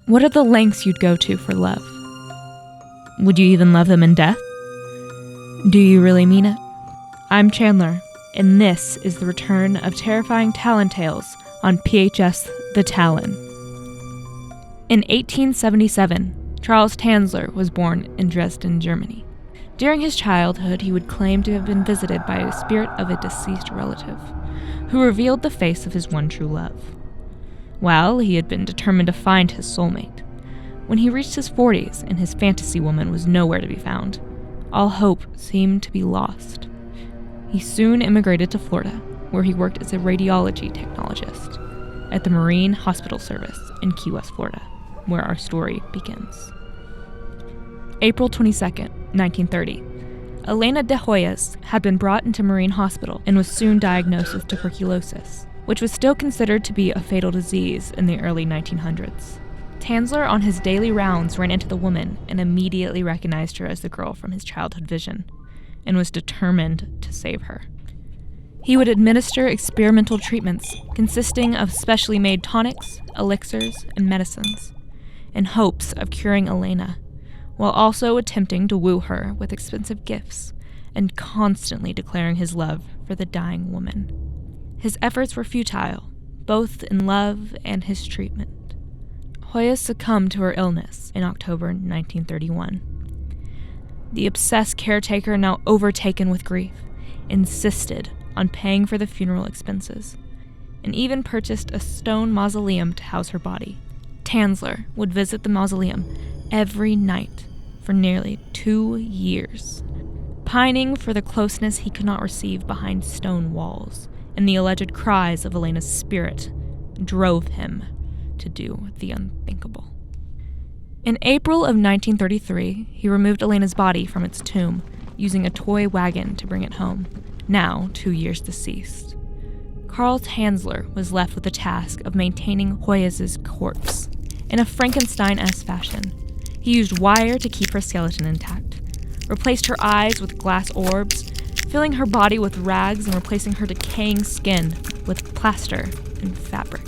What are the lengths you'd go to for love? Would you even love them in death? Do you really mean it? I'm Chandler, and this is the return of terrifying Talon tales on PHS The Talon. In 1877, Charles Chandler was born in Dresden, Germany. During his childhood, he would claim to have been visited by a spirit of a deceased relative, who revealed the face of his one true love. Well, he had been determined to find his soulmate. When he reached his 40s and his fantasy woman was nowhere to be found, all hope seemed to be lost. He soon immigrated to Florida, where he worked as a radiology technologist at the Marine Hospital Service in Key West, Florida, where our story begins. April 22nd, 1930. Elena de Hoyos had been brought into Marine Hospital and was soon diagnosed with tuberculosis, which was still considered to be a fatal disease in the early 1900s. Chandler, on his daily rounds, ran into the woman and immediately recognized her as the girl from his childhood vision, and was determined to save her. He would administer experimental treatments consisting of specially made tonics, elixirs, and medicines, in hopes of curing Elena, while also attempting to woo her with expensive gifts and constantly declaring his love for the dying woman. His efforts were futile, both in love and his treatment. Hoyos succumbed to her illness in October 1931. The obsessed caretaker, now overtaken with grief, insisted on paying for the funeral expenses, and even purchased a stone mausoleum to house her body. Chandler would visit the mausoleum every night for nearly 2 years, pining for the closeness he could not receive behind stone walls, and the alleged cries of Elena's spirit drove him to do the unthinkable. In April of 1933, he removed Elena's body from its tomb, using a toy wagon to bring it home, now 2 years deceased. Carl Chandler was left with the task of maintaining Hoyos' corpse in a Frankenstein-esque fashion. He used wire to keep her skeleton intact, replaced her eyes with glass orbs, filling her body with rags and replacing her decaying skin with plaster and fabric.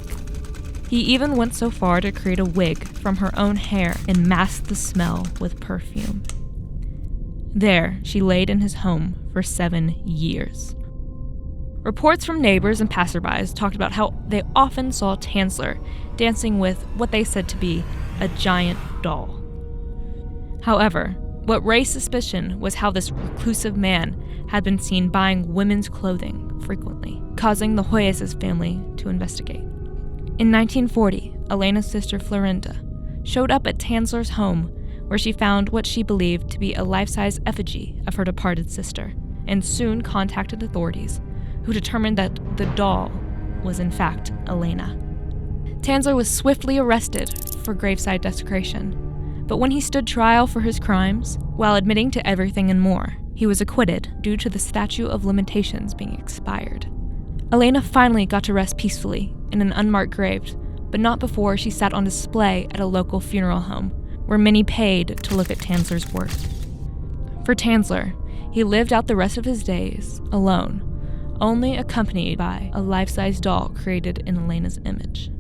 He even went so far to create a wig from her own hair and masked the smell with perfume. There, she laid in his home for 7 years. Reports from neighbors and passerbys talked about how they often saw Chandler dancing with what they said to be a giant doll. However, what raised suspicion was how this reclusive man had been seen buying women's clothing frequently, causing the Hoyos' family to investigate. In 1940, Elena's sister Florinda showed up at Chandler's home, where she found what she believed to be a life-size effigy of her departed sister, and soon contacted authorities, who determined that the doll was in fact Elena. Chandler was swiftly arrested for graveside desecration, but when he stood trial for his crimes, while admitting to everything and more, he was acquitted due to the statute of limitations being expired. Elena finally got to rest peacefully in an unmarked grave, but not before she sat on display at a local funeral home, where many paid to look at Chandler's work. For Chandler, he lived out the rest of his days alone, only accompanied by a life-size doll created in Elena's image.